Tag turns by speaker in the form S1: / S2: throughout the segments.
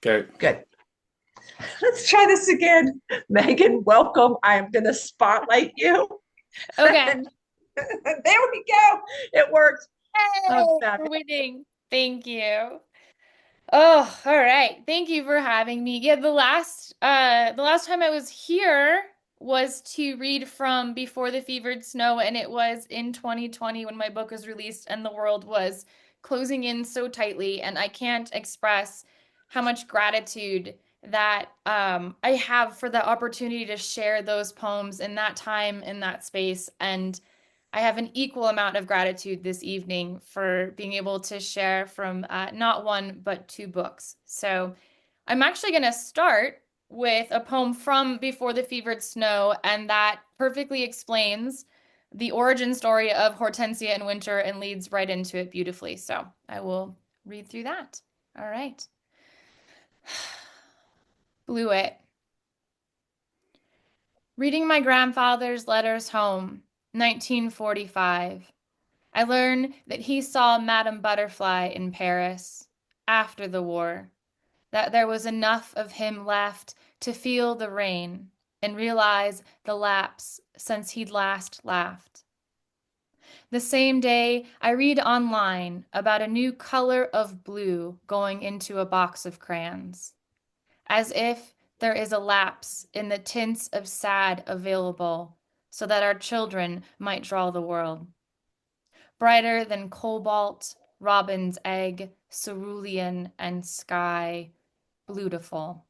S1: Go.
S2: Good. Let's try this again. Megan, welcome. I'm going to spotlight you.
S3: Okay.
S2: And there we go. It worked. Oh,
S3: Hey, for
S2: fabulous.
S3: winning. Thank you. Oh, all right. Thank you for having me. Yeah, the last time I was here was to read from Before the Fevered Snow, and it was in 2020 when my book was released and the world was closing in so tightly, and I can't express how much gratitude that I have for the opportunity to share those poems in that time, in that space, and I have an equal amount of gratitude this evening for being able to share from not one, but two books. So I'm actually going to start with a poem from Before the Fevered Snow, and that perfectly explains the origin story of Hortensia in winter and leads right into it beautifully. So I will read through that. All right. Blew it. Reading my grandfather's letters home, 1945. I learn that he saw Madame Butterfly in Paris after the war, that there was enough of him left to feel the rain and realize the lapse since he'd last laughed. The same day, I read online about a new color of blue going into a box of crayons, as if there is a lapse in the tints of sad available so that our children might draw the world. Brighter than cobalt, robin's egg, cerulean, and sky, beautiful.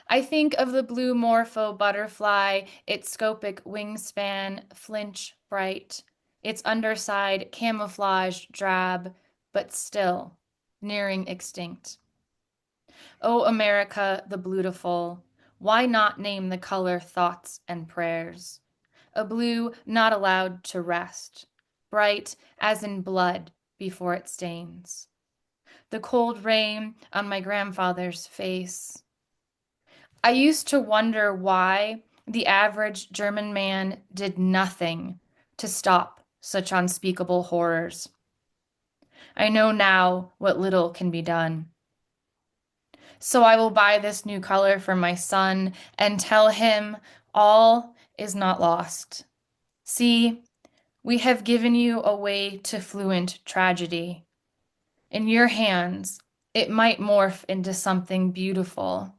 S3: I think of the blue morpho butterfly, its scopic wingspan, flinch bright, its underside camouflaged drab, but still nearing extinct. O America the beautiful, why not name the color thoughts and prayers? A blue not allowed to rest, bright as in blood before it stains. The cold rain on my grandfather's face. I used to wonder why the average German man did nothing to stop such unspeakable horrors. I know now what little can be done. So I will buy this new color for my son and tell him all is not lost. See, we have given you a way to fluent tragedy. In your hands, it might morph into something beautiful,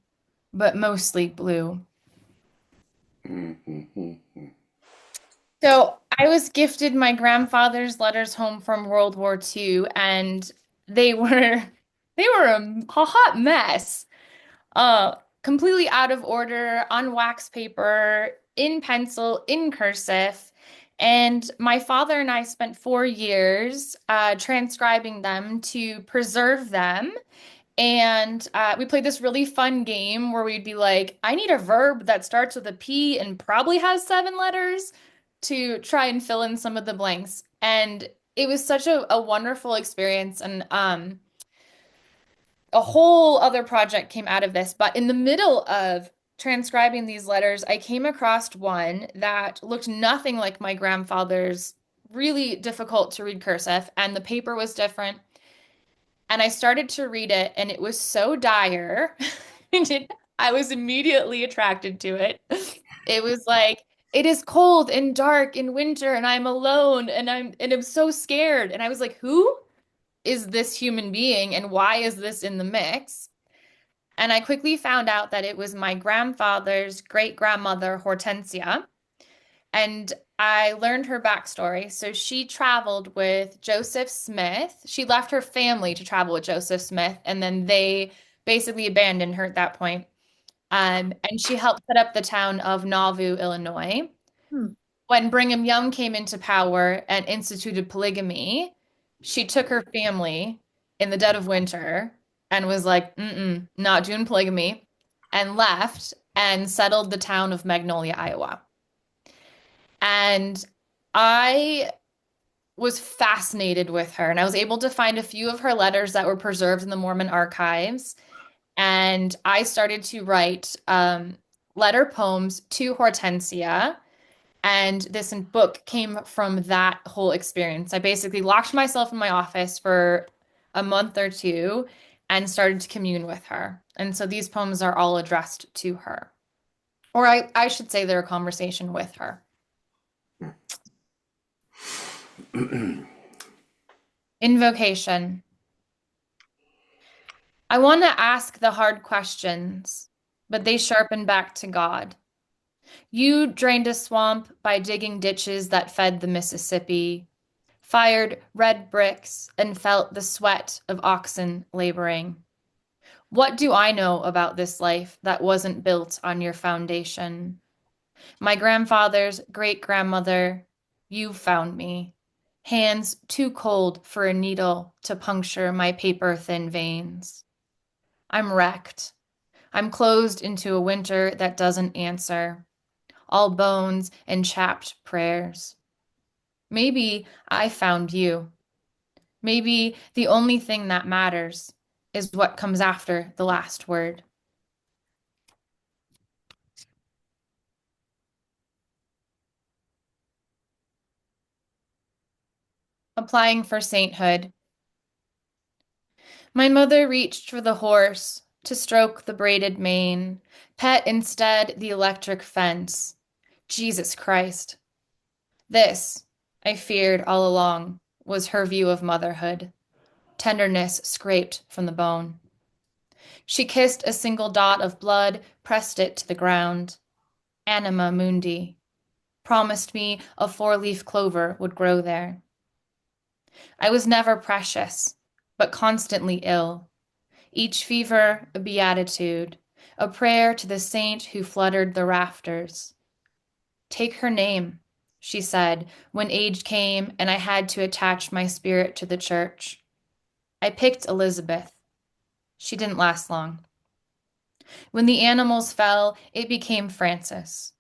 S3: but mostly blue. So I was gifted my grandfather's letters home from World War II, and they were they were a hot mess. Completely out of order, on wax paper, in pencil, in cursive. And my father and I spent 4 years transcribing them to preserve them. And we played this really fun game where we'd be like, I need a verb that starts with a P and probably has 7 letters to try and fill in some of the blanks. And it was such a wonderful experience. And a whole other project came out of this. But in the middle of transcribing these letters, I came across one that looked nothing like my grandfather's, really difficult to read cursive, and the paper was different. And I started to read it, and it was so dire. I was immediately attracted to it. It was like, it is cold and dark in winter, and I'm alone, and I'm so scared. And I was like, who is this human being, and why is this in the mix? And I quickly found out that it was my grandfather's great grandmother, Hortensia. And I learned her backstory. So she traveled with Joseph Smith. She left her family to travel with Joseph Smith, and then they basically abandoned her at that point. And she helped set up the town of Nauvoo, Illinois.
S2: Hmm.
S3: When Brigham Young came into power and instituted polygamy, she took her family in the dead of winter and was like, not doing polygamy, and left and settled the town of Magnolia, Iowa. And I was fascinated with her, and I was able to find a few of her letters that were preserved in the Mormon archives. And I started to write letter poems to Hortensia. And this book came from that whole experience. I basically locked myself in my office for a month or two and started to commune with her. And so these poems are all addressed to her. Or I should say they're a conversation with her. Invocation. I want to ask the hard questions, but they sharpen back to God. You drained a swamp by digging ditches that fed the Mississippi, fired red bricks, and felt the sweat of oxen laboring. What do I know about this life that wasn't built on your foundation? My grandfather's great grandmother, you found me. Hands too cold for a needle to puncture my paper thin veins. I'm wrecked. I'm closed into a winter that doesn't answer, all bones and chapped prayers. Maybe I found you. Maybe the only thing that matters is what comes after the last word. Applying for sainthood. My mother reached for the horse to stroke the braided mane, pet instead the electric fence. Jesus Christ. This, I feared all along, was her view of motherhood. Tenderness scraped from the bone. She kissed a single dot of blood, pressed it to the ground. Anima mundi. Promised me a four-leaf clover would grow there. I was never precious, but constantly ill. Each fever a beatitude, a prayer to the saint who fluttered the rafters. Take her name, she said, when age came and I had to attach my spirit to the church. I picked Elizabeth. She didn't last long. When the animals fell, it became Francis.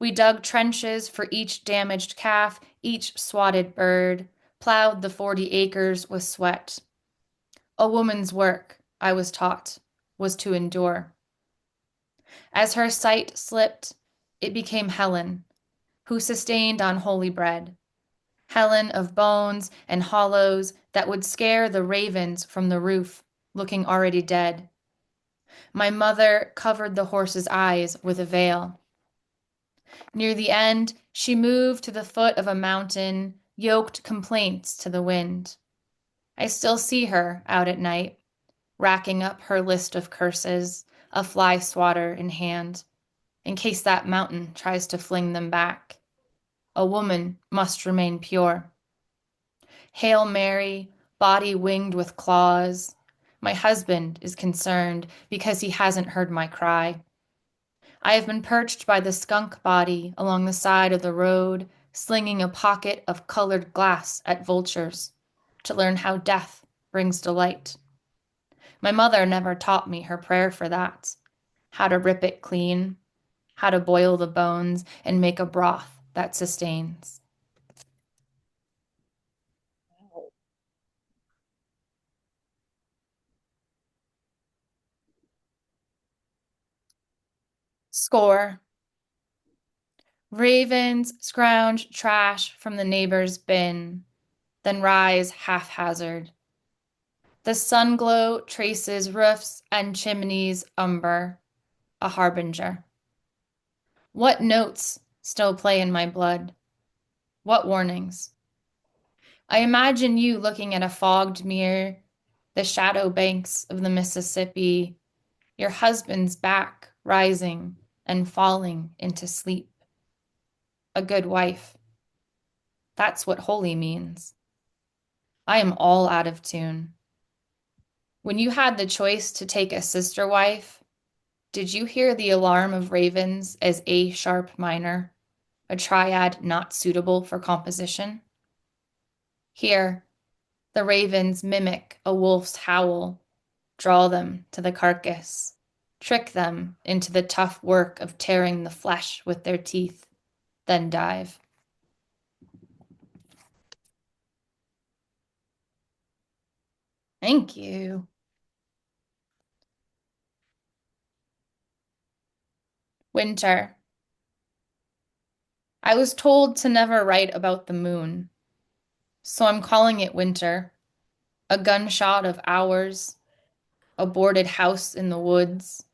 S3: We dug trenches for each damaged calf, each swatted bird, plowed the 40 acres with sweat. A woman's work, I was taught, was to endure. As her sight slipped, it became Helen, who sustained on holy bread. Helen of bones and hollows that would scare the ravens from the roof, looking already dead. My mother covered the horse's eyes with a veil. Near the end, she moved to the foot of a mountain, yoked complaints to the wind. I still see her out at night, racking up her list of curses, a fly swatter in hand, in case that mountain tries to fling them back. A woman must remain pure. Hail Mary, body winged with claws. My husband is concerned because he hasn't heard my cry. I have been perched by the skunk body along the side of the road, slinging a pocket of colored glass at vultures to learn how death brings delight. My mother never taught me her prayer for that, how to rip it clean, how to boil the bones and make a broth that sustains. Score. Ravens scrounge trash from the neighbor's bin, then rise haphazard. The sun glow traces roofs and chimneys umber, a harbinger. What notes still play in my blood? What warnings? I imagine you looking at a fogged mirror, the shadow banks of the Mississippi, your husband's back rising and falling into sleep. A good wife. That's what holy means. I am all out of tune. When you had the choice to take a sister wife, did you hear the alarm of ravens as A sharp minor, a triad not suitable for composition? Here, the ravens mimic a wolf's howl, draw them to the carcass, trick them into the tough work of tearing the flesh with their teeth, then dive. Thank you. Winter. I was told to never write about the moon, so I'm calling it winter. A gunshot of hours, a boarded house in the woods,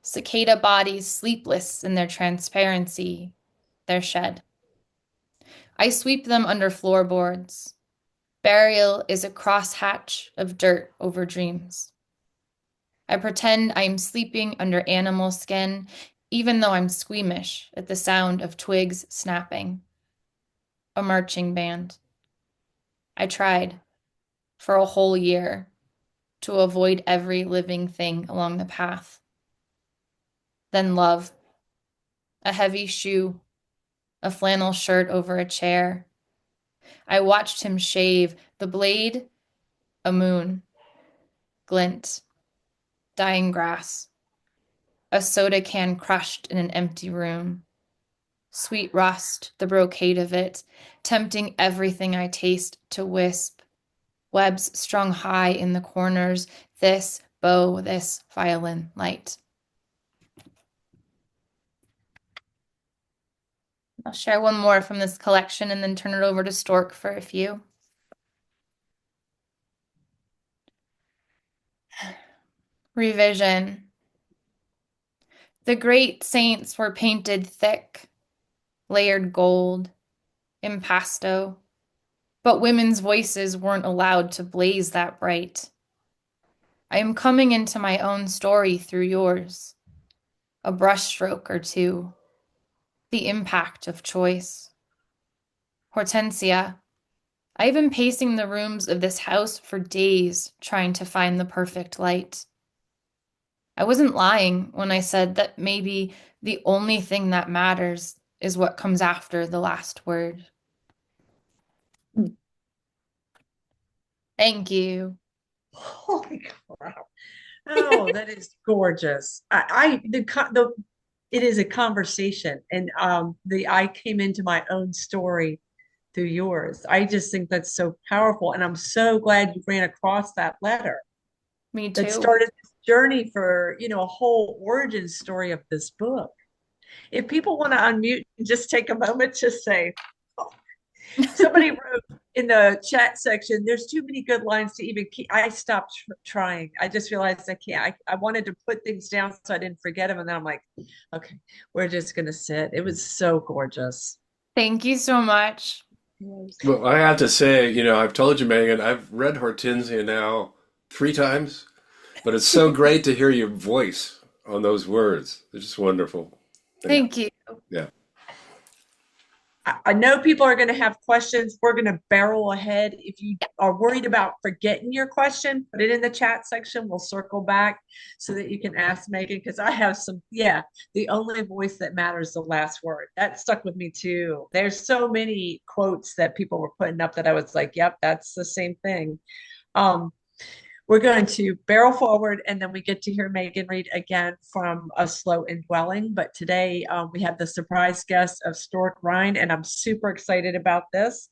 S3: cicada bodies sleepless in their transparency, their shed. I sweep them under floorboards. Burial is a crosshatch of dirt over dreams. I pretend I'm sleeping under animal skin, even though I'm squeamish at the sound of twigs snapping. A marching band. I tried, for a whole year, to avoid every living thing along the path. Then love. A heavy shoe, a flannel shirt over a chair. I watched him shave, the blade, a moon, glint, dying grass, a soda can crushed in an empty room. Sweet rust, the brocade of it, tempting everything I taste to wisp. Webs strung high in the corners, this bow, this violin light. I'll share one more from this collection and then turn it over to Stork for a few. Revision. The great saints were painted thick, layered gold, impasto, but women's voices weren't allowed to blaze that bright. I am coming into my own story through yours, a brushstroke or two, the impact of choice. Hortensia, I've been pacing the rooms of this house for days trying to find the perfect light. I wasn't lying when I said that maybe the only thing that matters is what comes after the last word. Thank you.
S2: Holy crap. Oh, that is gorgeous. It is a conversation, and the I came into my own story through yours. I just think that's so powerful, and I'm so glad you ran across that letter
S3: Me
S2: that
S3: too.
S2: started this journey for, a whole origin story of this book. If people want to unmute and just take a moment to say, oh, somebody wrote in the chat section, there's too many good lines to even keep. I stopped trying. I just realized I can't. I wanted to put things down so I didn't forget them. And then I'm like, okay, we're just going to sit. It was so gorgeous.
S3: Thank you so much.
S1: Well, I have to say, I've told you, Megan, I've read Hortensia now 3 times, but it's so great to hear your voice on those words. They're just wonderful.
S3: Thank you.
S1: Yeah.
S2: I know people are going to have questions. We're going to barrel ahead. If you are worried about forgetting your question, put it in the chat section. We'll circle back so that you can ask Megan, because I have the only voice that matters, the last word. That stuck with me too. There's so many quotes that people were putting up that I was like, yep, that's the same thing. We're going to barrel forward, and then we get to hear Megan read again from A Slow Indwelling. But today we have the surprise guest of Stork, Rein, and I'm super excited about this.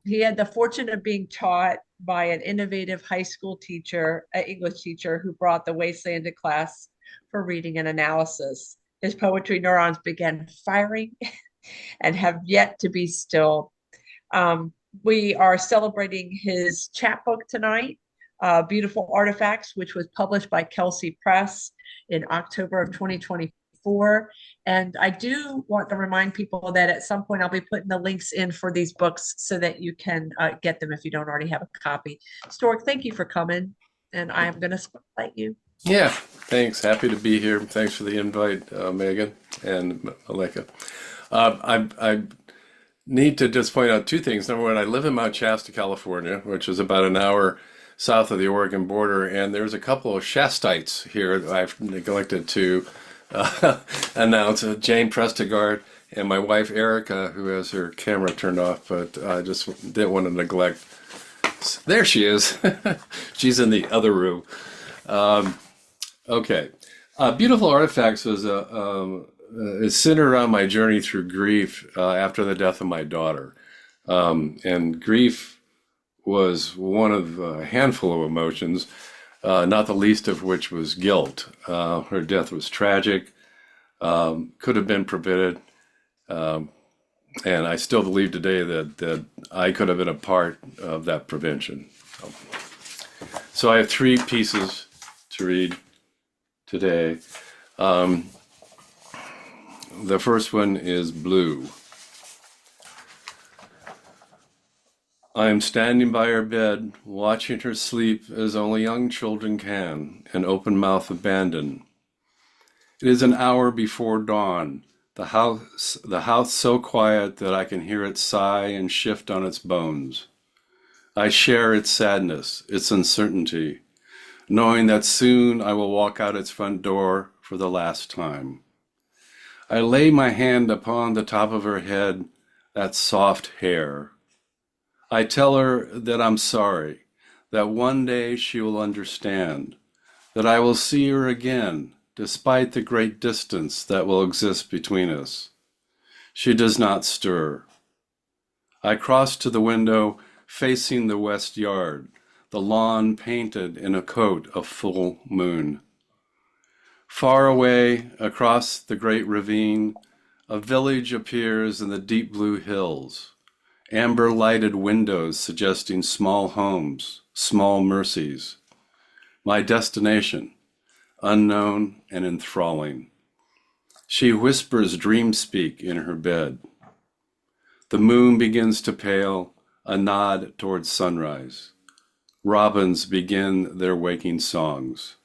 S2: He had the fortune of being taught by an innovative high school teacher, an English teacher, who brought the wasteland to class for reading and analysis. His poetry neurons began firing and have yet to be stilled. We are celebrating his chapbook tonight, Beautiful Artifacts, which was published by Kelsey Press in October of 2024. And I do want to remind people that at some point I'll be putting the links in for these books so that you can get them if you don't already have a copy. Stork, thank you for coming, and I'm going to spotlight you.
S1: Yeah, thanks. Happy to be here. Thanks for the invite, Megan and Malaika. I need to just point out 2 things. Number one, I live in Mount Shasta, California, which is about an hour south of the Oregon border, and there's a couple of Shastites here that I've neglected to announce. Jane Prestigard and my wife Erica, who has her camera turned off, but I just didn't want to neglect. There she is. She's in the other room. Okay. Beautiful Artifacts was is centered around my journey through grief after the death of my daughter. And grief was one of a handful of emotions, not the least of which was guilt. Her death was tragic, could have been prevented, and I still believe today that I could have been a part of that prevention. So I have 3 pieces to read today. The first one is Blue. I am standing by her bed, watching her sleep as only young children can, an open mouth abandon. It is an hour before dawn, the house so quiet that I can hear it sigh and shift on its bones. I share its sadness, its uncertainty, knowing that soon I will walk out its front door for the last time. I lay my hand upon the top of her head, that soft hair. I tell her that I'm sorry, that one day she will understand, that I will see her again, despite the great distance that will exist between us. She does not stir. I cross to the window facing the west yard, the lawn painted in a coat of full moon. Far away, across the great ravine, a village appears in the deep blue hills. Amber-lighted windows suggesting small homes, small mercies. My destination, unknown and enthralling. She whispers dream-speak in her bed. The moon begins to pale, a nod towards sunrise. Robins begin their waking songs.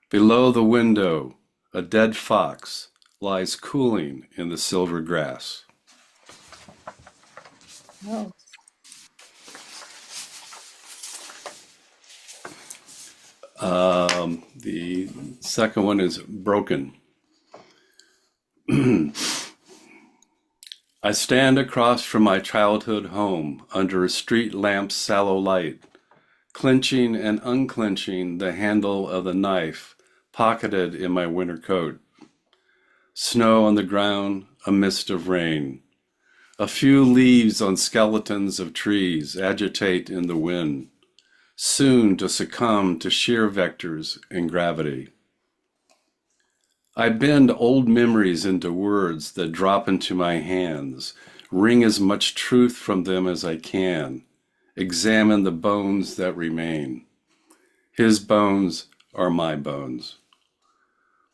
S1: Below the window, a dead fox lies cooling in the silver grass.
S2: Oh.
S1: The second one is Broken. I stand across from my childhood home under a street lamp's sallow light, clenching and unclenching the handle of the knife pocketed in my winter coat. Snow on the ground, a mist of rain. A few leaves on skeletons of trees agitate in the wind, soon to succumb to shear vectors and gravity. I bend old memories into words that drop into my hands, wring as much truth from them as I can, examine the bones that remain. His bones are my bones.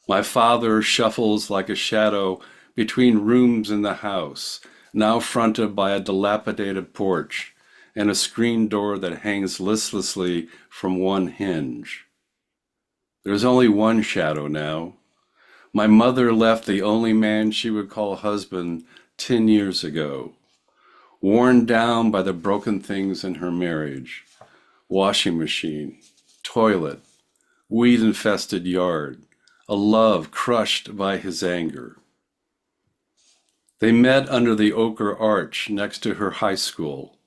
S1: My father shuffles like a shadow between rooms in the house, now fronted by a dilapidated porch and a screen door that hangs listlessly from one hinge. There's only one shadow now. My mother left the only man she would call husband 10 years ago, worn down by the broken things in her marriage: washing machine, toilet, weed-infested yard, a love crushed by his anger. They met under the ochre arch next to her high school.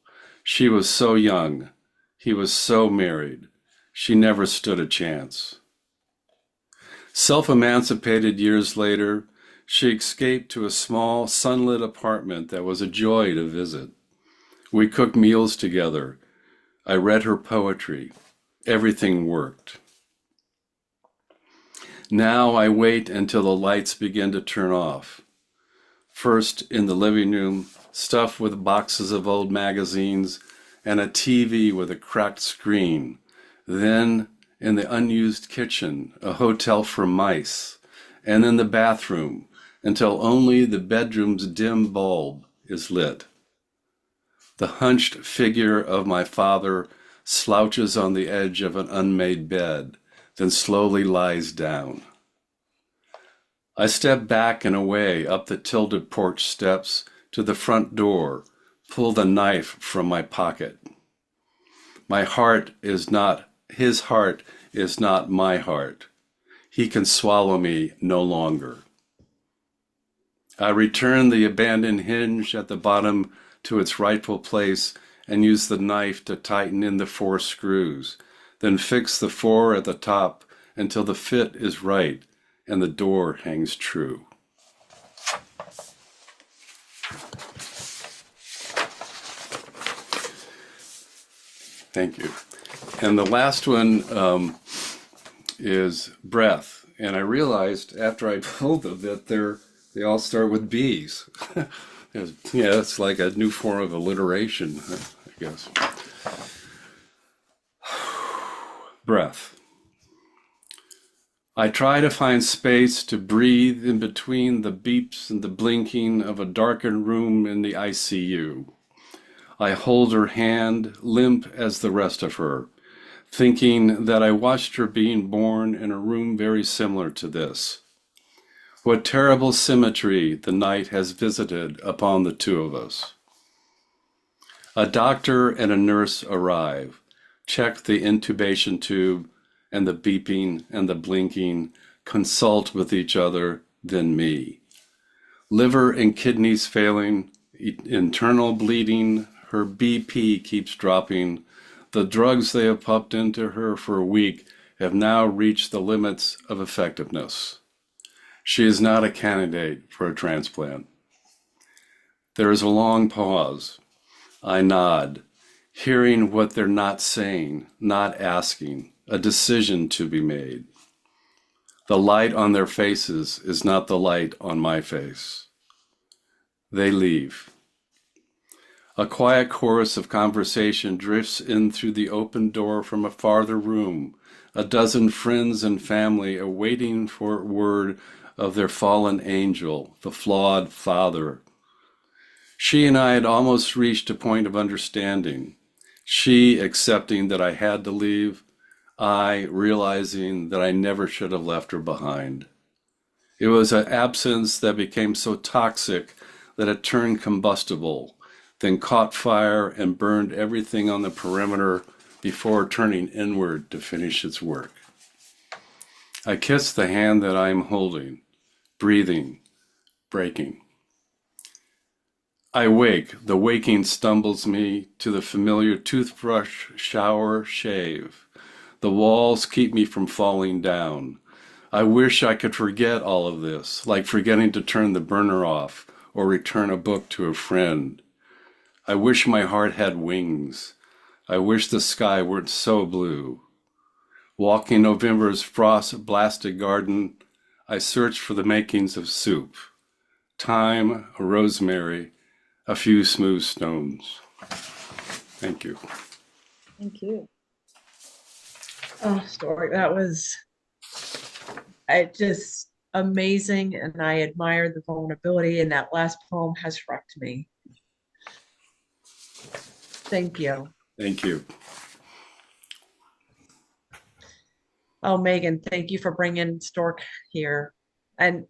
S1: She was so young. He was so married. She never stood a chance. Self-emancipated years later, she escaped to a small, sunlit apartment that was a joy to visit. We cooked meals together. I read her poetry. Everything worked. Now I wait until the lights begin to turn off. First in the living room, stuffed with boxes of old magazines and a TV with a cracked screen. Then in the unused kitchen, a hotel for mice, and in the bathroom until only the bedroom's dim bulb is lit. The hunched figure of my father slouches on the edge of an unmade bed, then slowly lies down. I step back and away up the tilted porch steps to the front door, pull the knife from my pocket. My heart is not, his heart is not my heart. He can swallow me no longer. I return the abandoned hinge at the bottom to its rightful place and use the knife to tighten in the 4 screws, then fix the 4 at the top until the fit is right and the door hangs true. Thank you. And the last one is Breath. And I realized after I told them that they all start with B's. Yeah, it's like a new form of alliteration, I guess. Breath. I try to find space to breathe in between the beeps and the blinking of a darkened room in the ICU. I hold her hand, limp as the rest of her, thinking that I watched her being born in a room very similar to this. What terrible symmetry the night has visited upon the two of us. A doctor and a nurse arrive, check the intubation tube and the beeping and the blinking, consult with each other, then me. Liver and kidneys failing, internal bleeding, her BP keeps dropping. The drugs they have pumped into her for a week have now reached the limits of effectiveness. She is not a candidate for a transplant. There is a long pause. I nod, hearing what they're not saying, not asking, a decision to be made. The light on their faces is not the light on my face. They leave. A quiet chorus of conversation drifts in through the open door from a farther room, a dozen friends and family awaiting for word of their fallen angel, the flawed father. She and I had almost reached a point of understanding. She accepting that I had to leave, I realizing that I never should have left her behind. It was an absence that became so toxic that it turned combustible, then caught fire and burned everything on the perimeter before turning inward to finish its work. I kiss the hand that I am holding, breathing, breaking. I wake. The waking stumbles me to the familiar toothbrush, shower, shave. The walls keep me from falling down. I wish I could forget all of this, like forgetting to turn the burner off or return a book to a friend. I wish my heart had wings. I wish the sky weren't so blue. Walking November's frost-blasted garden, I search for the makings of soup. Thyme, rosemary, a few smooth stones. Thank you.
S2: Thank you. Oh, Stork, that was just amazing, and I admire the vulnerability, and that last poem has wrecked me. Thank you.
S1: Thank you.
S2: Oh, Megan, thank you for bringing Stork here. And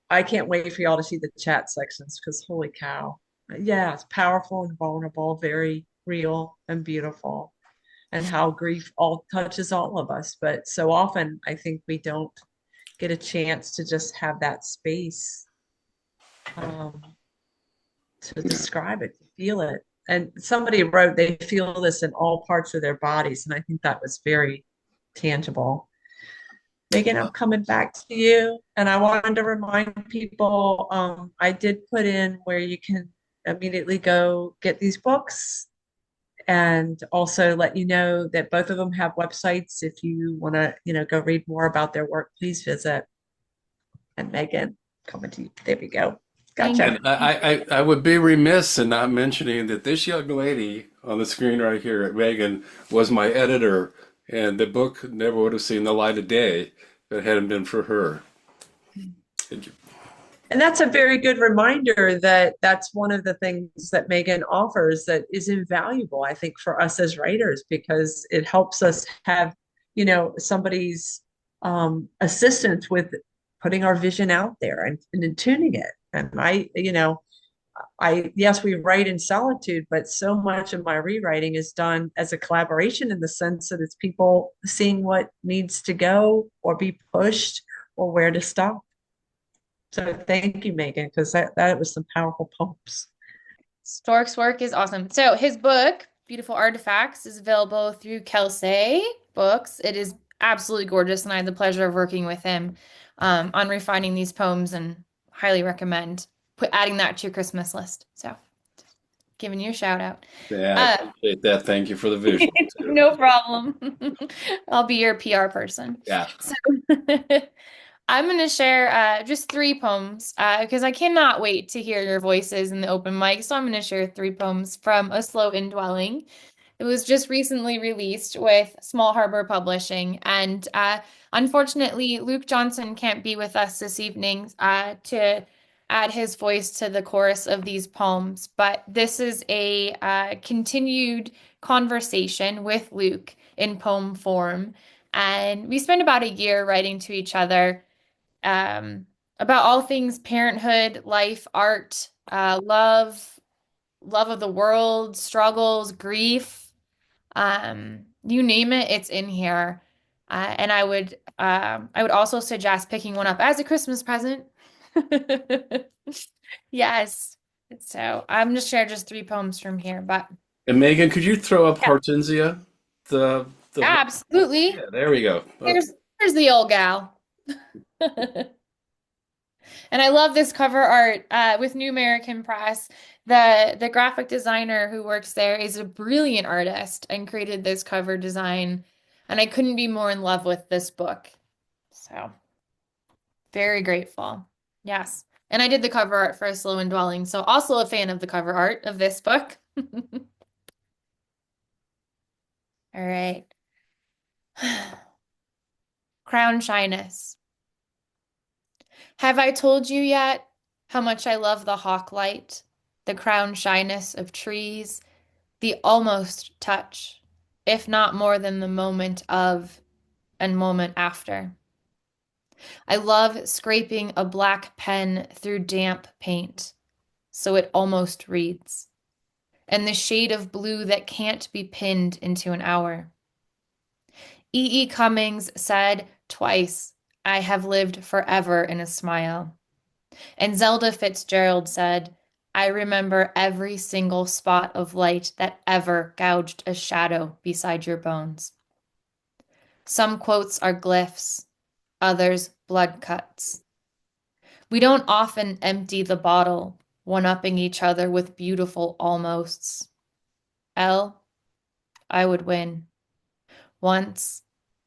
S2: I can't wait for y'all to see the chat sections because holy cow. Yeah, it's powerful and vulnerable, very real and beautiful, and how grief all touches all of us. But so often I think we don't get a chance to just have that space to describe it, to feel it. And somebody wrote they feel this in all parts of their bodies, and I think that was very tangible. Megan, I'm coming back to you, and I wanted to remind people I did put in where you can immediately go get these books, and also let you know that both of them have websites. If you want to, go read more about their work, please visit. And Megan, coming to you. There we go. Gotcha.
S1: And I would be remiss in not mentioning that this young lady on the screen right here, Megan, was my editor, and the book never would have seen the light of day if it hadn't been for her. Thank you.
S2: And that's a very good reminder that that's one of the things that Megan offers that is invaluable, I think, for us as writers, because it helps us have, somebody's assistance with putting our vision out there and tuning it. And yes, we write in solitude, but so much of my rewriting is done as a collaboration in the sense that it's people seeing what needs to go or be pushed or where to stop. So thank you, Megan, because that was some powerful poems.
S3: Stork's work is awesome. So his book, Beautiful Artifacts, is available through Kelsey Books. It is absolutely gorgeous, and I had the pleasure of working with him on refining these poems, and highly recommend adding that to your Christmas list. So giving you a shout out.
S1: Yeah, I appreciate that. Thank you for the visual.
S3: No problem. I'll be your PR person.
S1: Yeah.
S3: So I'm going to share just 3 poems because I cannot wait to hear your voices in the open mic. So I'm going to share 3 poems from A Slow Indwelling. It was just recently released with Small Harbor Publishing. And unfortunately, Luke Johnson can't be with us this evening to add his voice to the chorus of these poems. But this is a continued conversation with Luke in poem form. And we spent about a year writing to each other about all things parenthood, life, art, love of the world, struggles, grief. You name it, it's in here. And I would also suggest picking one up as a Christmas present. Yes. So I'm just share just three poems from here, but
S1: And Megan, could you throw up
S3: yeah,
S1: Hortensia? The
S3: absolutely.
S1: Yeah, there we go. Okay.
S3: Here's the old gal. And I love this cover art with New American Press. The graphic designer who works there is a brilliant artist and created this cover design. And I couldn't be more in love with this book. So very grateful. Yes. And I did the cover art for Slow and Dwelling, so also a fan of the cover art of this book. All right. Crown Shyness. Have I told you yet how much I love the hawk light, the crown shyness of trees, the almost touch, if not more than the moment of and moment after? I love scraping a black pen through damp paint, so it almost reads, and the shade of blue that can't be pinned into an hour. E. E. Cummings said twice, I have lived forever in a smile. And Zelda Fitzgerald said, I remember every single spot of light that ever gouged a shadow beside your bones. Some quotes are glyphs, others blood cuts. We don't often empty the bottle, one-upping each other with beautiful almosts. L, I would win. Once,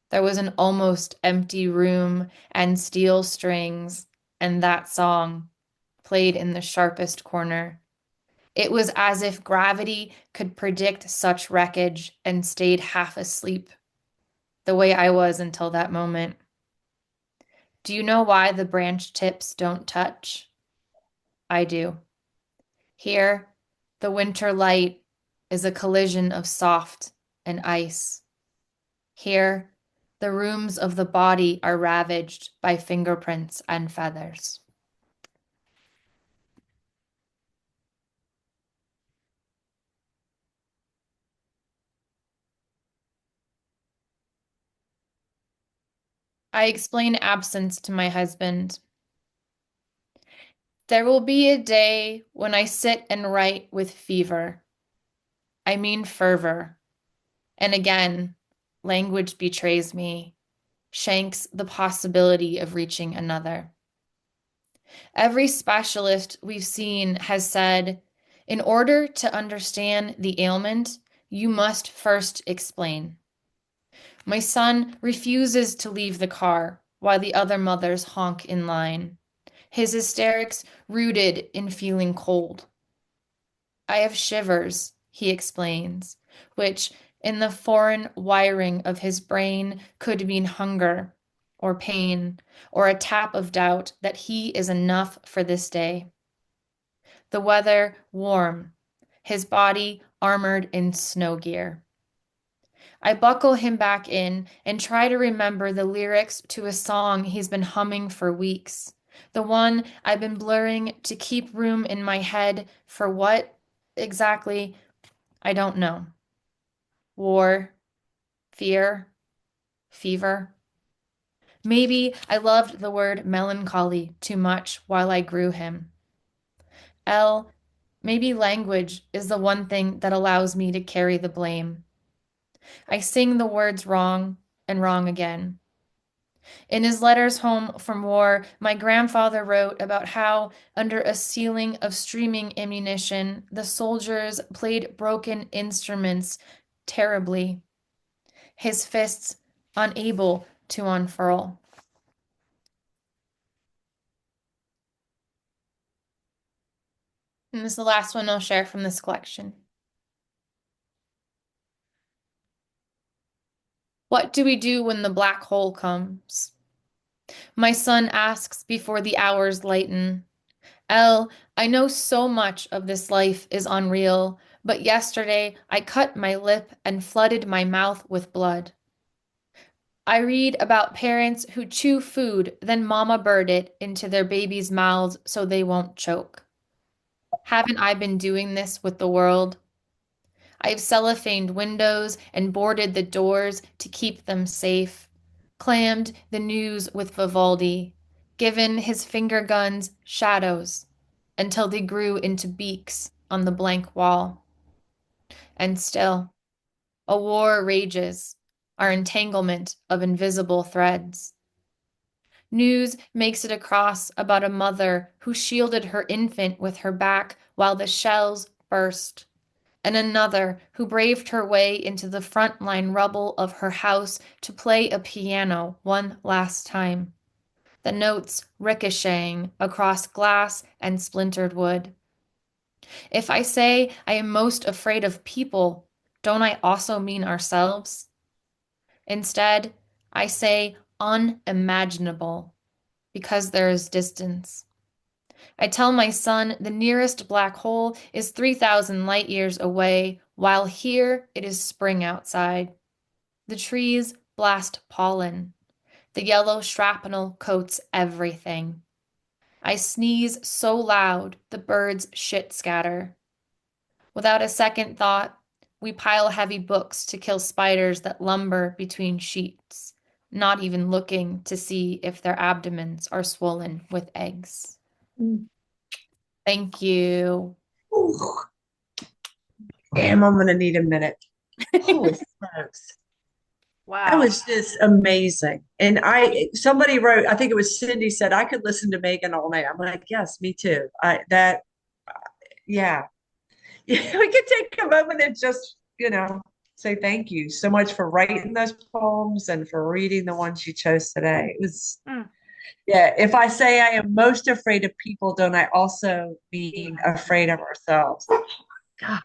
S3: there was an almost empty room and steel strings, and that song played in the sharpest corner. It was as if gravity could predict such wreckage and stayed half asleep, the way I was until that moment. Do you know why the branch tips don't touch? I do. Here, the winter light is a collision of soft and ice. Here, the rooms of the body are ravaged by fingerprints and feathers. I explain absence to my husband. There will be a day when I sit and write with fever. I mean fervor. And again, language betrays me, shanks the possibility of reaching another. Every specialist we've seen has said, in order to understand the ailment, you must first explain. My son refuses to leave the car while the other mothers honk in line, his hysterics rooted in feeling cold. I have shivers, he explains, which in the foreign wiring of his brain could mean hunger or pain or a tap of doubt that he is enough for this day. The weather warm, his body armored in snow gear. I buckle him back in and try to remember the lyrics to a song he's been humming for weeks. The one I've been blurring to keep room in my head for what exactly, I don't know. War, fear, fever. Maybe I loved the word melancholy too much while I grew him. L, maybe language is the one thing that allows me to carry the blame. I sing the words wrong and wrong again. In his letters home from war, my grandfather wrote about how, under a ceiling of streaming ammunition, the soldiers played broken instruments terribly, his fists unable to unfurl. And this is the last one I'll share from this collection. What do we do when the black hole comes? My son asks before the hours lighten. Elle, I know so much of this life is unreal, but yesterday I cut my lip and flooded my mouth with blood. I read about parents who chew food, then mama bird it into their babies' mouths so they won't choke. Haven't I been doing this with the world? I've cellophaned windows and boarded the doors to keep them safe, clammed the news with Vivaldi, given his finger guns shadows until they grew into beaks on the blank wall. And still, a war rages, our entanglement of invisible threads. News makes it across about a mother who shielded her infant with her back while the shells burst, and another who braved her way into the front-line rubble of her house to play a piano one last time, the notes ricocheting across glass and splintered wood. If I say I am most afraid of people, don't I also mean ourselves? Instead, I say unimaginable because there is distance. I tell my son the nearest black hole is 3,000 light years away, while here it is spring outside. The trees blast pollen. The yellow shrapnel coats everything. I sneeze so loud the birds shit scatter. Without a second thought, we pile heavy books to kill spiders that lumber between sheets, not even looking to see if their abdomens are swollen with eggs.
S2: Mm.
S3: Thank you.
S2: Ooh. Damn, I'm gonna need a minute. Holy smokes. That
S4: Wow.
S2: was just amazing. And somebody wrote, I think it was Cindy said, I could listen to Megan all night. I'm like, yes, me too. Yeah. Yeah, we could take a moment and just, say thank you so much for writing those poems and for reading the ones you chose today. It was,
S4: Mm.
S2: yeah. If I say I am most afraid of people, don't I also mean afraid of ourselves? God.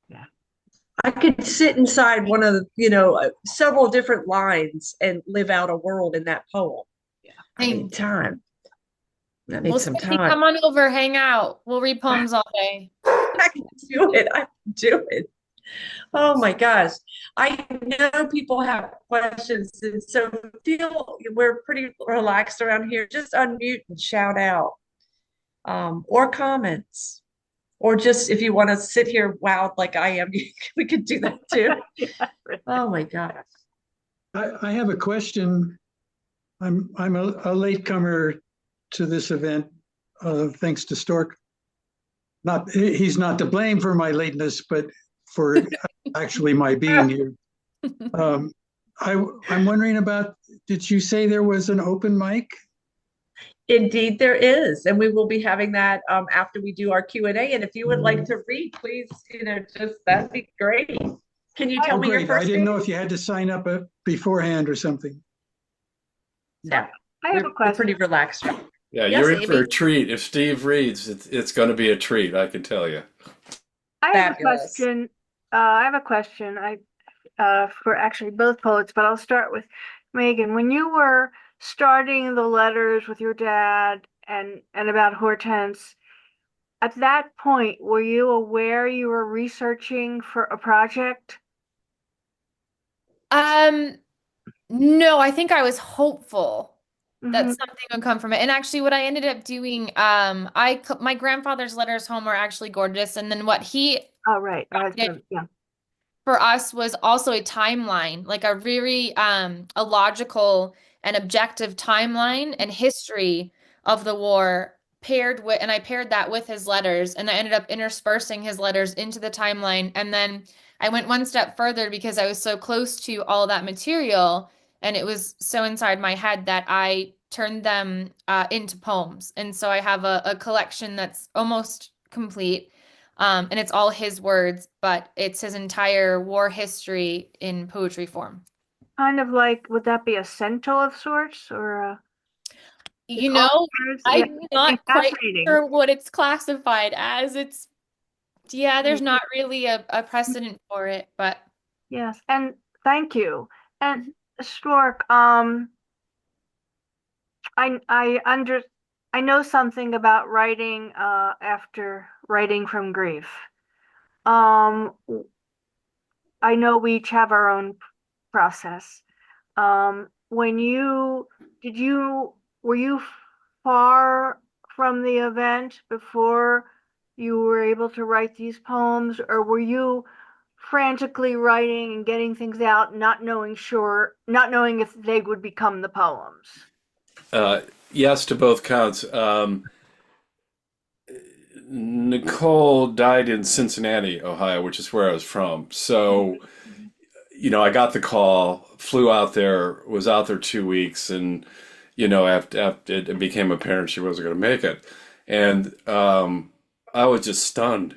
S4: Yeah.
S2: I could sit inside one of several different lines and live out a world in that poem.
S4: Yeah.
S2: I need time. I need
S3: Well,
S2: some
S3: Cindy,
S2: time.
S3: come on over, hang out. We'll read poems all day.
S2: I can do it. I can do it. Oh my gosh. I know people have questions, and so feel we're pretty relaxed around here. Just unmute and shout out, or comments, or just if you want to sit here wowed like I am, we could do that too.
S4: Yeah.
S2: Oh my gosh.
S5: I have a question. I'm a latecomer to this event, thanks to Stork. He's not to blame for my lateness, but for actually my being here. I'm wondering about, did you say there was an open mic?
S2: Indeed, there is, and we will be having that after we do our Q&A. And if you would like to read, please, just that'd be great. Can you tell
S5: Oh,
S2: me your
S5: great.
S2: first
S5: I didn't
S2: name?
S5: know if you had to sign up beforehand or something.
S2: No,
S4: I have a
S2: we're pretty
S4: question.
S2: relaxed.
S1: Yeah,
S2: Yes,
S1: you're in for
S2: Amy.
S1: a treat. If Steve reads, it's going to be a treat, I can tell you.
S4: I have a
S2: Fabulous.
S4: question. For actually both poets, but I'll start with Megan. When you were starting the letters with your dad and about Hortense, at that point, were you aware you were researching for a project?
S3: No, I think I was hopeful that
S4: Mhm.
S3: something would come from it. And actually what I ended up doing, my grandfather's letters home were actually gorgeous. And then what he
S4: Oh, right.
S3: did
S4: Yeah.
S3: for us was also a timeline, like a very a logical and objective timeline and history of the war paired with, and I paired that with his letters, and I ended up interspersing his letters into the timeline. And then I went one step further because I was so close to all of that material and it was so inside my head that I turned them into poems. And so I have a collection that's almost complete. And it's all his words, but it's his entire war history in poetry form.
S4: Kind of like, would that be a cento of sorts or
S3: You know,
S4: Yeah,
S3: I'm not quite
S4: fascinating.
S3: sure what it's classified as. There's not really a precedent for it, but
S4: Yes, and thank you. And Stork, I under I know something about writing after writing from grief. Um, I know we each have our own process. When you did you were you far from the event before you were able to write these poems, or were you frantically writing and getting things out, not knowing if they would become the poems?
S1: Uh, yes to both counts. Nicole died in Cincinnati, Ohio, which is where I was from. So, I got the call, flew out there, was out there 2 weeks, and after it became apparent she wasn't going to make it, and I was just stunned.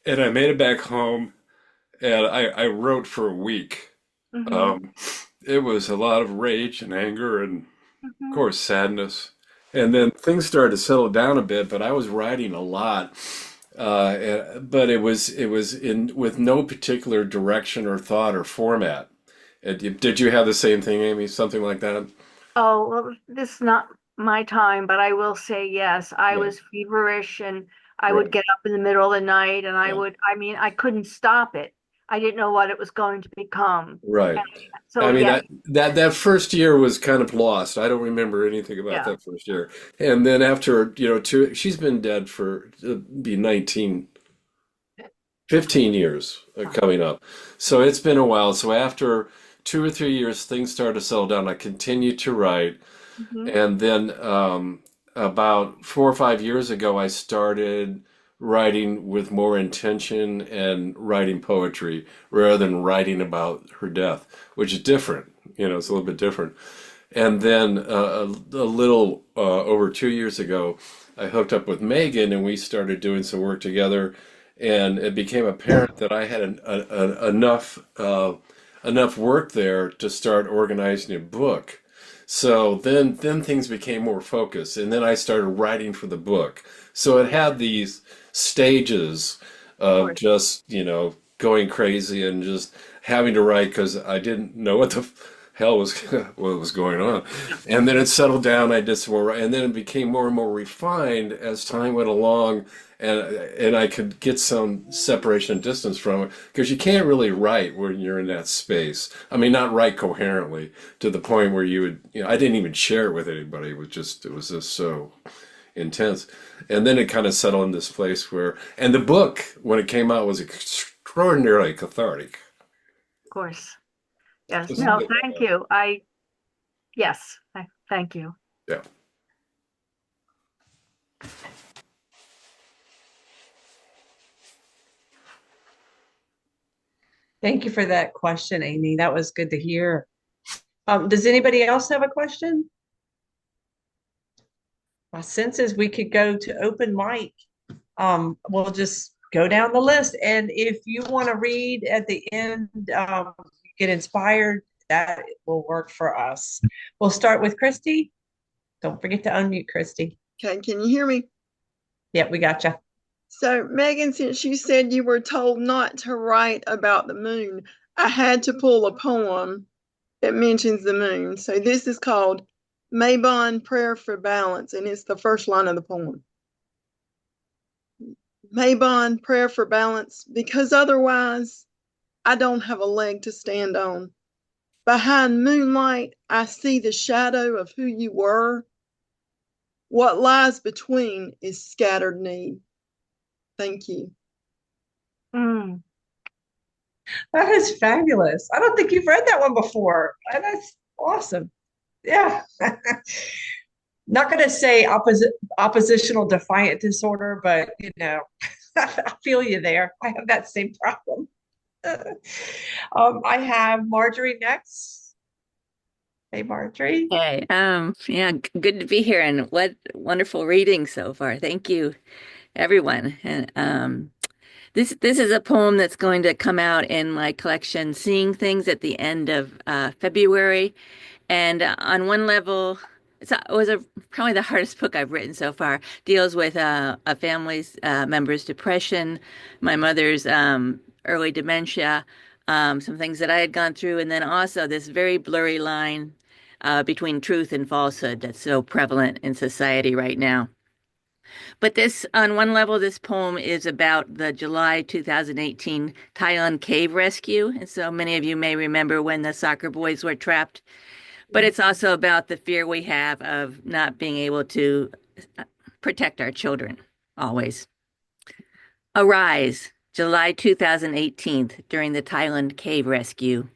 S1: And I made it back home, and I wrote for a week.
S4: Mm-hmm.
S1: Um, it was a lot of rage and anger, and of
S4: Mm-hmm.
S1: course sadness. And then things started to settle down a bit, but I was writing a lot. But it was in with no particular direction or thought or format. Did you have the same thing, Amy? Something like that?
S4: Oh, well, this is not my time, but I will say yes. I
S1: Yeah,
S4: was feverish and I would
S1: right.
S4: get up in the middle of the night and
S1: Yeah,
S4: I couldn't stop it. I didn't know what it was going to become.
S1: right.
S4: And so
S1: I mean
S4: yes,
S1: that first year was kind of lost. I don't remember anything about
S4: yeah.
S1: that first year. And then after, she's been dead for be 19, 15 years coming up. So it's been a while. So after 2 or 3 years, things started to settle down. I continued to write.
S4: Hmm.
S1: And then about 4 or 5 years ago, I started writing with more intention and writing poetry rather than writing about her death, which is different. It's a little bit different. And then a little over 2 years ago, I hooked up with Megan and we started doing some work together. And it became apparent that I had enough work there to start organizing a book. So then things became more focused, and then I started writing for the book. So it had these stages
S4: Of
S1: of
S4: course.
S1: just, going crazy and just having to write because I didn't know what the hell was what was going on. And then it settled down. I did some more, and then it became more and more refined as time went along, and I could get some separation and distance from it because you can't really write when you're in that space. I mean, not write coherently to the point where you would, I didn't even share it with anybody. It was just so intense. And then it kind of settled in this place where, and the book, when it came out, was extraordinarily cathartic.
S4: Of course. Yes.
S1: Just,
S4: No, thank you. Thank you.
S1: yeah.
S2: Thank you for that question, Amy. That was good to hear. Does anybody else have a question? My sense is we could go to open mic. We'll just go down the list. And if you want to read at the end, get inspired, that will work for us. We'll start with Christy. Don't forget to unmute, Christy.
S6: Okay, can you hear me?
S2: Yep, we got you.
S6: So, Megan, since you said you were told not to write about the moon, I had to pull a poem that mentions the moon. So, this is called Mabon Prayer for Balance, and it's the first line of the poem. Mabon Prayer for Balance, because otherwise I don't have a leg to stand on. Behind moonlight, I see the shadow of who you were. What lies between is scattered need. Thank you.
S4: Mm.
S2: That is fabulous. I don't think you've read that one before. That's awesome. Yeah. Not going to say oppositional defiant disorder, but I feel you there. I have that same problem. I have Marjorie next. Hey, Marjorie.
S7: Hey, yeah, good to be here and what wonderful reading so far. Thank you, everyone. And this is a poem that's going to come out in my collection, Seeing Things at the end of February. And on one level, it was probably the hardest book I've written so far. Deals with a family's member's depression, my mother's early dementia, some things that I had gone through, and then also this very blurry line between truth and falsehood that's so prevalent in society right now. But this, on one level, this poem is about the July 2018 Thailand cave rescue. And so many of you may remember when the soccer boys were trapped. But it's also about the fear we have of not being able to protect our children always. Arise, July 2018, during the Thailand cave rescue.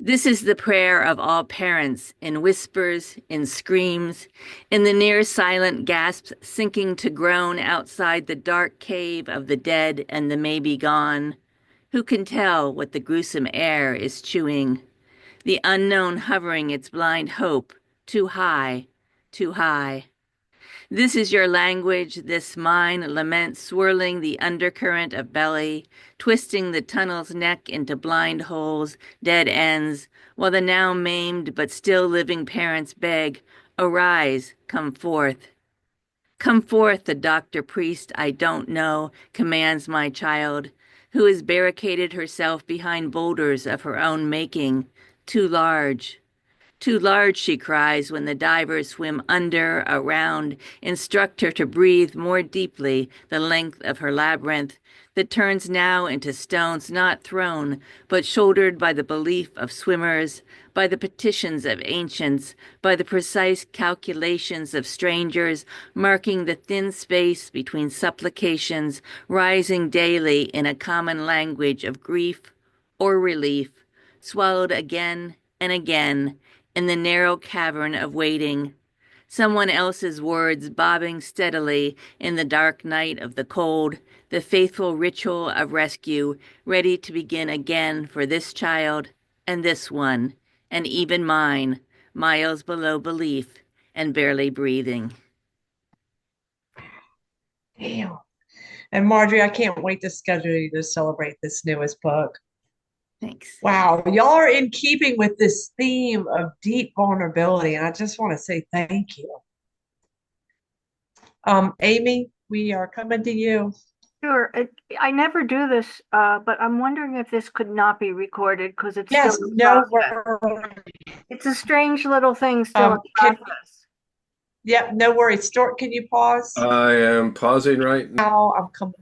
S7: This is the prayer of all parents in whispers, in screams, in the near silent gasps sinking to groan outside the dark cave of the dead and the maybe gone. Who can tell what the gruesome air is chewing? The unknown hovering its blind hope, too high, too high. This is your language, this mine lament swirling the undercurrent of belly, twisting the tunnel's neck into blind holes, dead ends, while the now maimed but still living parents beg, arise, come forth. Come forth, the doctor priest I don't know commands my child, who has barricaded herself behind boulders of her own making, too large. Too large, she cries when the divers swim under, around, instruct her to breathe more deeply the length of her labyrinth that turns now into stones not thrown, but shouldered by the belief of swimmers, by the petitions of ancients, by the precise calculations of strangers, marking the thin space between supplications, rising daily in a common language of grief or relief, swallowed again and again, in the narrow cavern of waiting, someone else's words bobbing steadily in the dark night of the cold, the faithful ritual of rescue, ready to begin again for this child and this one, and even mine, miles below belief and barely breathing.
S2: Damn. And Marjorie, I can't wait to schedule you to celebrate this newest book.
S7: Thanks.
S2: Wow, y'all are in keeping with this theme of deep vulnerability, and I just want to say thank you. Amy, we are coming to you.
S4: Sure. I never do this, but I'm wondering if this could not be recorded because it's
S2: Yes,
S4: still in
S2: no
S4: process.
S2: worries.
S4: It's a strange little thing still in process.
S2: Yep, no worries. Stork, can you pause?
S1: I am pausing right now.
S2: Now I'm coming.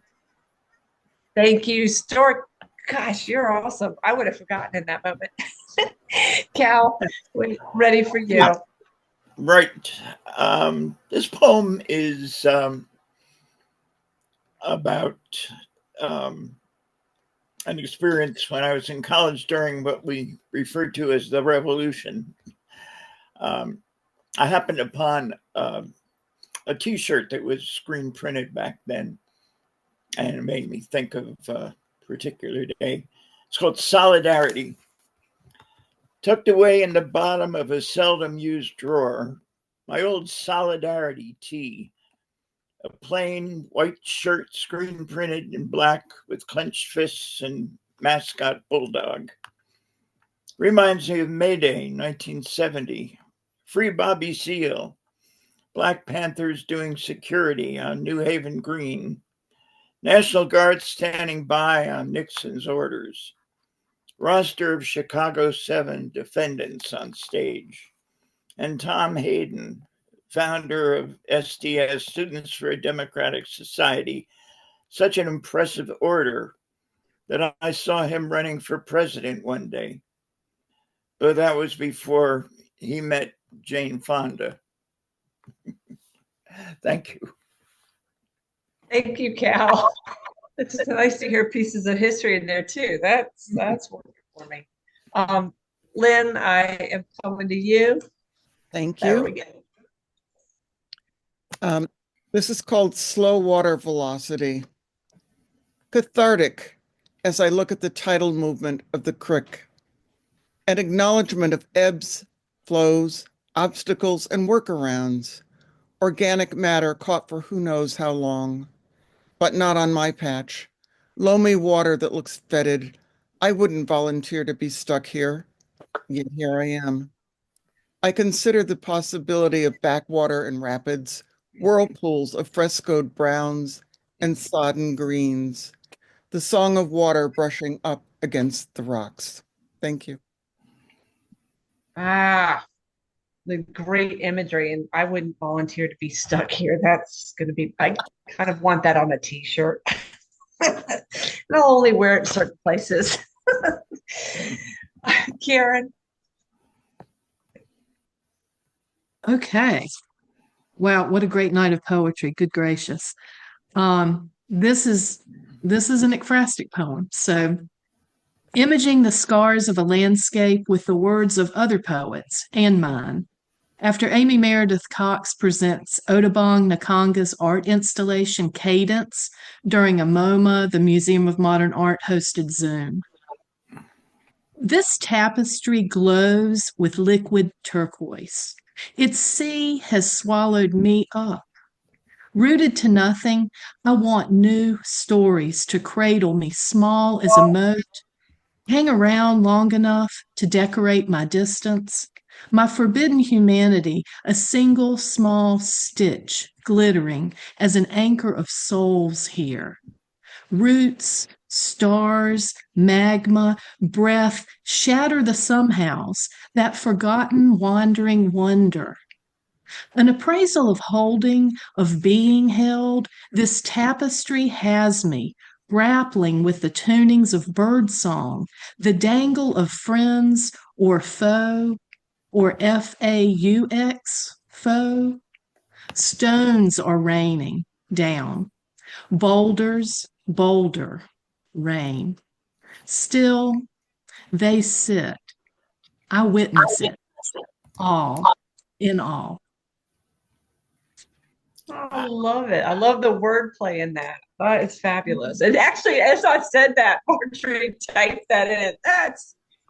S2: Thank you, Stork. Gosh, you're awesome. I would have forgotten in that moment. Cal, we're ready for you.
S8: Yeah. Right. This poem is about an experience when I was in college during what we referred to as the revolution. I happened upon a T-shirt that was screen printed back then, and it made me think of a particular day. It's called Solidarity. Tucked away in the bottom of a seldom used drawer, my old Solidarity tee, a plain white shirt screen printed in black with clenched fists and mascot bulldog. Reminds me of May Day, 1970. Free Bobby Seale. Black Panthers doing security on New Haven Green. National Guard standing by on Nixon's orders. Roster of Chicago 7 defendants on stage. And Tom Hayden, founder of SDS, Students for a Democratic Society, such an impressive order that I saw him running for president one day. But that was before he met Jane Fonda. Thank you.
S2: Thank you, Cal. It's nice to hear pieces of history in there too. That's working for me. Lynn, I am coming to you.
S9: Thank
S2: There
S9: you.
S2: we go.
S9: This is called Slow Water Velocity. Cathartic as I look at the tidal movement of the creek. An acknowledgement of ebbs, flows, obstacles, and workarounds. Organic matter caught for who knows how long. But not on my patch. Loamy water that looks fetid. I wouldn't volunteer to be stuck here. Yet here I am. I consider the possibility of backwater and rapids, whirlpools of frescoed browns and sodden greens, the song of water brushing up against the rocks. Thank you.
S2: Ah, the great imagery. And I wouldn't volunteer to be stuck here. That's going to be, I kind of want that on a t-shirt. And I'll only wear it in certain places. Karen.
S10: Okay. Wow, what a great night of poetry. Good gracious. This is an ekphrastic poem. So, imaging the scars of a landscape with the words of other poets and mine. After Amy Meredith Cox presents Odabong Nakonga's art installation Cadence during a MoMA, the Museum of Modern Art hosted Zoom. This tapestry glows with liquid turquoise. Its sea has swallowed me up. Rooted to nothing, I want new stories to cradle me small as a mote, hang around long enough to decorate my distance, my forbidden humanity, a single small stitch glittering as an anchor of souls here. Roots, stars, magma, breath shatter the somehows, that forgotten wandering wonder. An appraisal of holding, of being held, this tapestry has me grappling with the tunings of birdsong, the dangle of friends or foe, or FAUX, foe. Stones are raining down, boulders, boulder, rain. Still, they sit. I witness it, all in all.
S2: I love it. I love the wordplay in that. It's fabulous. And actually, as I said that, Marjorie typed that in.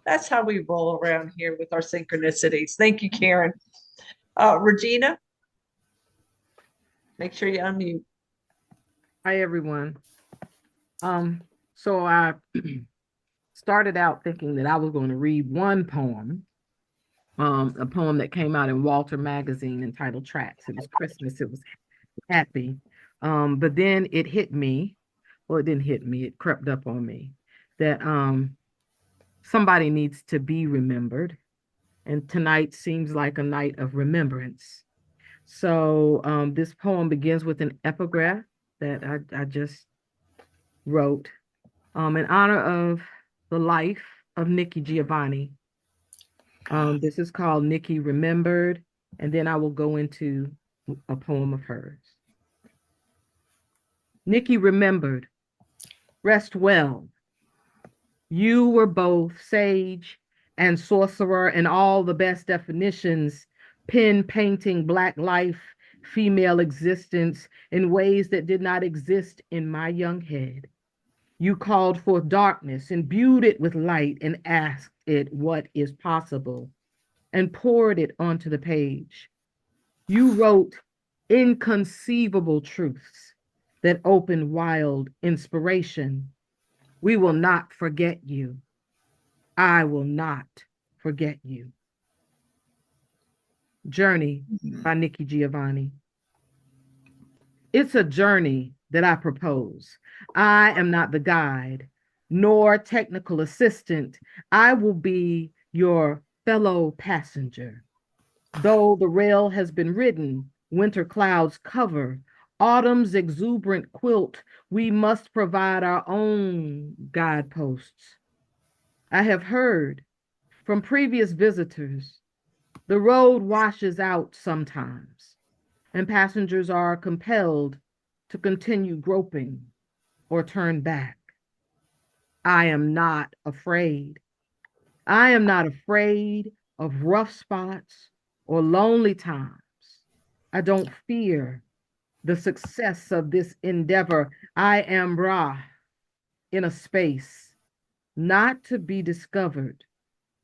S2: That's how we roll around here with our synchronicities. Thank you, Karen. Regina, make sure you unmute.
S11: Hi, everyone. So I started out thinking that I was going to read one poem, a poem that came out in Walter magazine entitled Tracks. It was Christmas. It was happy. But then it hit me, well, it didn't hit me, it crept up on me that somebody needs to be remembered. And tonight seems like a night of remembrance. So this poem begins with an epigraph that I just wrote in honor of the life of Nikki Giovanni. This is called Nikki Remembered, and then I will go into a poem of hers. Nikki remembered, rest well. You were both sage and sorcerer in all the best definitions, pen painting Black life, female existence in ways that did not exist in my young head. You called forth darkness, imbued it with light, and asked it what is possible, and poured it onto the page. You wrote inconceivable truths that open wild inspiration. We will not forget you. I will not forget you. Journey by Nikki Giovanni. It's a journey that I propose. I am not the guide, nor technical assistant. I will be your fellow passenger. Though the rail has been ridden, winter clouds cover, autumn's exuberant quilt, we must provide our own guideposts. I have heard from previous visitors, the road washes out sometimes, and passengers are compelled to continue groping or turn back. I am not afraid. I am not afraid of rough spots or lonely times. I don't fear the success of this endeavor. I am Ra in a space not to be discovered,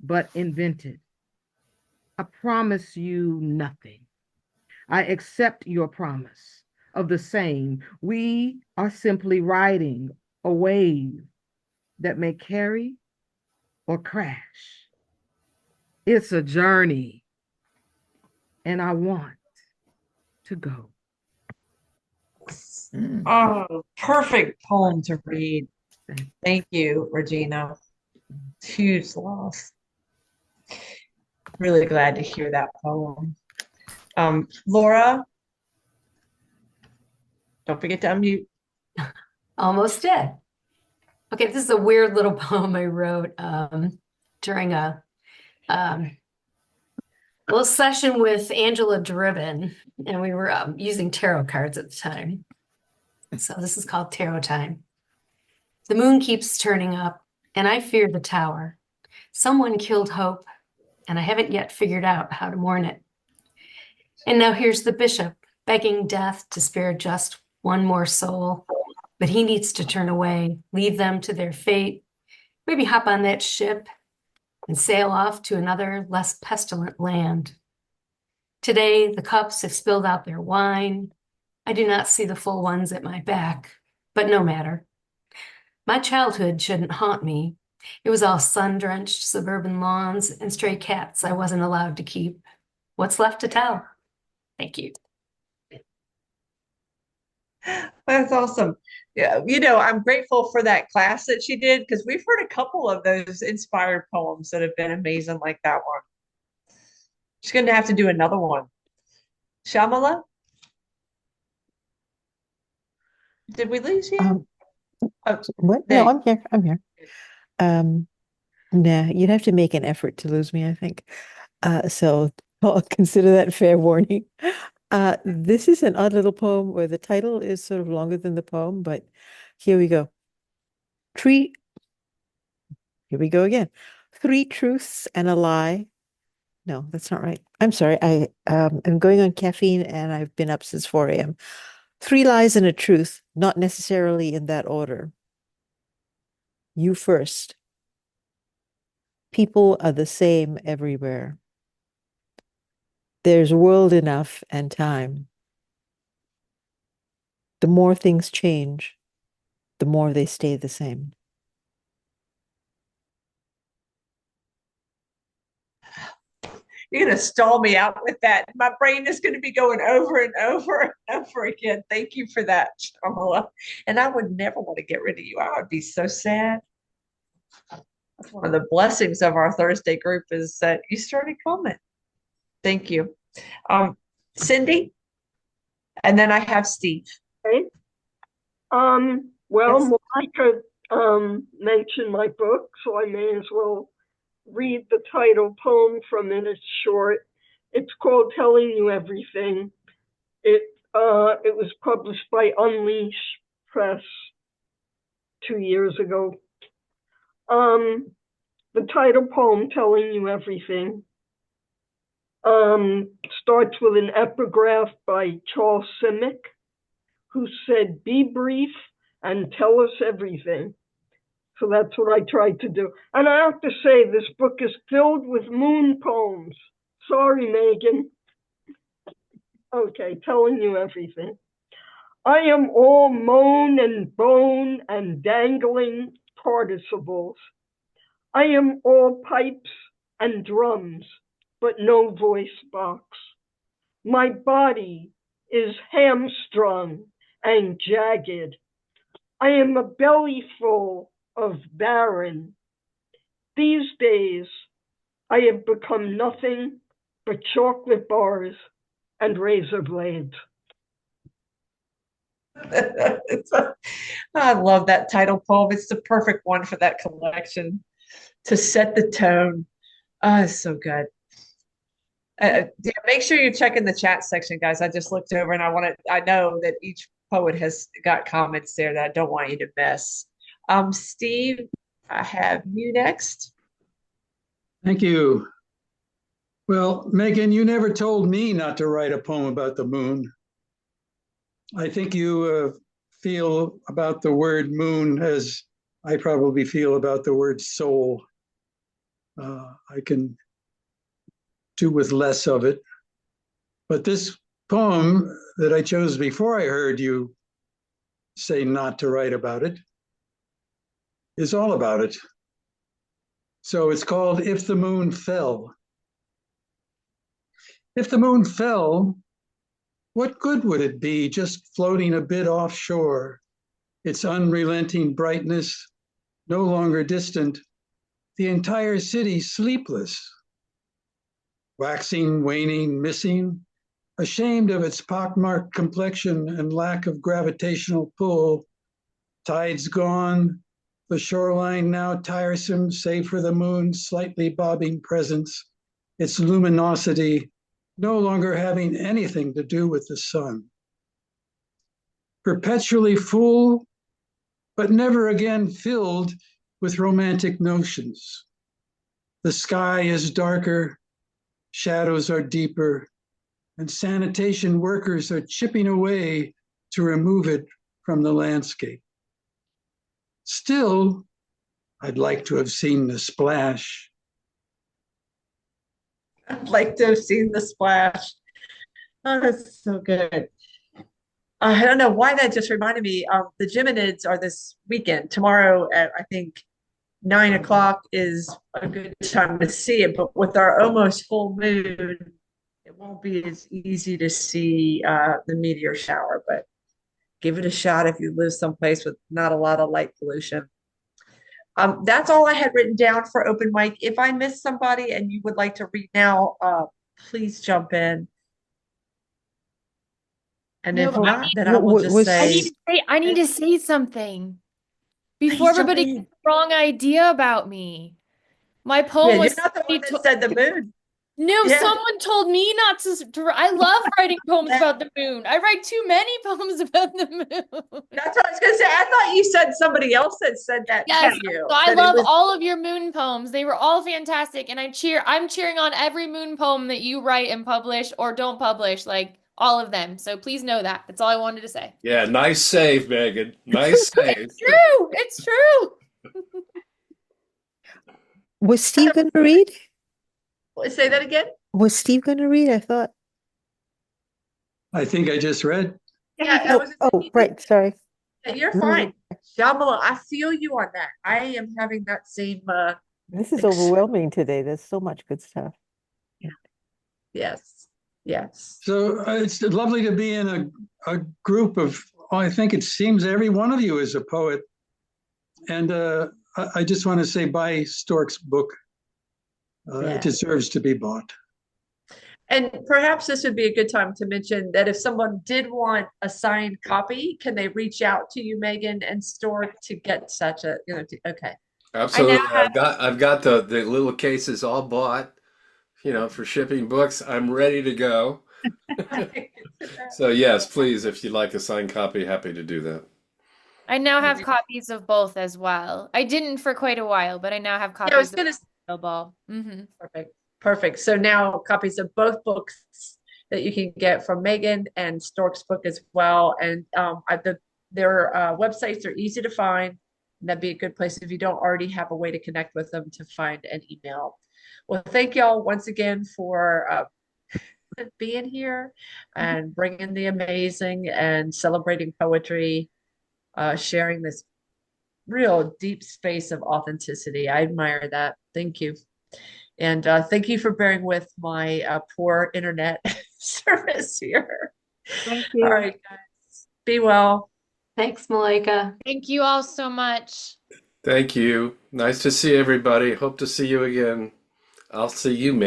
S11: but invented. I promise you nothing. I accept your promise of the same. We are simply riding a wave that may carry or crash. It's a journey and I want to go.
S2: Oh, perfect poem to read. Thank you, Regina. Huge loss. Really glad to hear that poem. Laura, don't forget to unmute.
S12: Almost did. Okay, this is a weird little poem I wrote during a little session with Angela Driven, and we were using tarot cards at the time. So this is called Tarot Time. The moon keeps turning up, and I fear the tower. Someone killed hope, and I haven't yet figured out how to mourn it. And now here's the bishop begging death to spare just one more soul. But he needs to turn away, leave them to their fate, maybe hop on that ship and sail off to another less pestilent land. Today, the cups have spilled out their wine. I do not see the full ones at my back, but no matter. My childhood shouldn't haunt me. It was all sun-drenched suburban lawns and stray cats I wasn't allowed to keep. What's left to tell? Thank you.
S2: That's awesome. Yeah, I'm grateful for that class that she did because we've heard a couple of those inspired poems that have been amazing, like that one. She's going to have to do another one. Shamala? Did we lose you?
S13: What?
S2: there
S13: No,
S2: you-
S13: I'm here. I'm here. Nah, you'd have to make an effort to lose me, I think. So I'll consider that fair warning. This is an odd little poem where the title is sort of longer than the poem, but here we go. Here we go again. 3 truths and a lie. No, that's not right. I'm sorry. I am going on caffeine and I've been up since 4 a.m. 3 lies and a truth, not necessarily in that order. You first. People are the same everywhere. There's world enough and time. The more things change, the more they stay the same.
S2: You're going to stall me out with that. My brain is going to be going over and over and over again. Thank you for that, Shamala. And I would never want to get rid of you. I would be so sad. That's one of the blessings of our Thursday group is that you started coming. Thank you. Cindy? And then I have Steve.
S6: Okay. Well,
S2: Yes.
S6: Malaika mentioned my book, so I may as well read the title poem from it. It's short. It's called Telling You Everything. It was published by Unleash Press 2 years ago. The title poem, Telling You Everything, starts with an epigraph by Charles Simic, who said, "Be brief and tell us everything." So that's what I tried to do. And I have to say, this book is filled with moon poems. Sorry, Megan. Okay, Telling You Everything. I am all moan and bone and dangling participles. I am all pipes and drums, but no voice box. My body is hamstrung and jagged. I am a belly full of barren. These days, I have become nothing but chocolate bars and razor blades.
S2: I love that title poem. It's the perfect one for that collection to set the tone. Oh, it's so good. Yeah, make sure you check in the chat section, guys. I just looked over and I know that each poet has got comments there that I don't want you to miss. Steve, I have you next.
S5: Thank you. Well, Megan, you never told me not to write a poem about the moon. I think you feel about the word moon as I probably feel about the word soul. I can do with less of it. But this poem that I chose before I heard you say not to write about it is all about it. So it's called If the Moon Fell. If the moon fell, what good would it be just floating a bit offshore, its unrelenting brightness no longer distant, the entire city sleepless, waxing, waning, missing, ashamed of its pockmarked complexion and lack of gravitational pull, tides gone, the shoreline now tiresome save for the moon's slightly bobbing presence, its luminosity no longer having anything to do with the sun. Perpetually full, but never again filled with romantic notions. The sky is darker, shadows are deeper, and sanitation workers are chipping away to remove it from the landscape. Still, I'd like to have seen the splash.
S2: I'd like to have seen the splash. Oh, that's so good. I don't know why that just reminded me. The Geminids are this weekend. Tomorrow at, I think, 9 o'clock is a good time to see it. But with our almost full moon, it won't be as easy to see the meteor shower. But give it a shot if you live someplace with not a lot of light pollution. That's all I had written down for open mic. If I missed somebody and you would like to read now, please jump in. And
S3: No,
S2: if
S3: but
S2: not, then I will just say,
S3: I need to say something before everybody gets the wrong idea about me. My poem
S2: yeah,
S3: was
S2: you're not the one that said the moon.
S3: No,
S2: Yeah.
S3: someone told me not to. I love writing poems about the moon. I write too many poems about the moon.
S2: That's what I was going to say. I thought you said somebody else had said that
S3: Yes,
S2: to you.
S3: so I
S2: that it
S3: love
S2: was-
S3: all of your moon poems. They were all fantastic, and I'm cheering on every moon poem that you write and publish or don't publish, like all of them. So please know that. That's all I wanted to say.
S1: Yeah, nice save, Megan. Nice save.
S3: It's true. It's true.
S13: Was Steve going to read?
S2: Say that again?
S13: Was Steve going to read? I thought.
S5: I think I just read.
S2: Yeah, I was
S13: Right. Sorry.
S2: You're
S13: No.
S2: fine. Shamala, I feel you on that. I am having that same
S13: This is overwhelming today. There's so much good stuff.
S2: yes. Yes.
S5: So it's lovely to be in a group of, I think it seems every one of you is a poet. And I just want to say buy Stork's book. It deserves to be bought.
S2: And perhaps this would be a good time to mention that if someone did want a signed copy, can they reach out to you, Megan and Stork, to get such a, okay.
S1: Absolutely. I've got the little cases all bought, for shipping books. I'm ready to go. So yes, please, if you'd like a signed copy, happy to do that.
S3: I now have copies of both as well. I didn't for quite a while, but I now have copies.
S2: I was gonna
S3: available. Mm-hmm.
S2: Perfect. So now copies of both books that you can get from Megan and Stork's book as well. And their websites are easy to find. And that'd be a good place if you don't already have a way to connect with them to find an email. Well, thank y'all once again for being here and bringing the amazing and celebrating poetry, sharing this real deep space of authenticity. I admire that. Thank you. And thank you for bearing with my poor internet service here.
S12: Thank you.
S2: All right, guys. Be well.
S12: Thanks, Malaika.
S3: Thank you all so much.
S1: Thank you. Nice to see everybody. Hope to see you again. I'll see you, mate.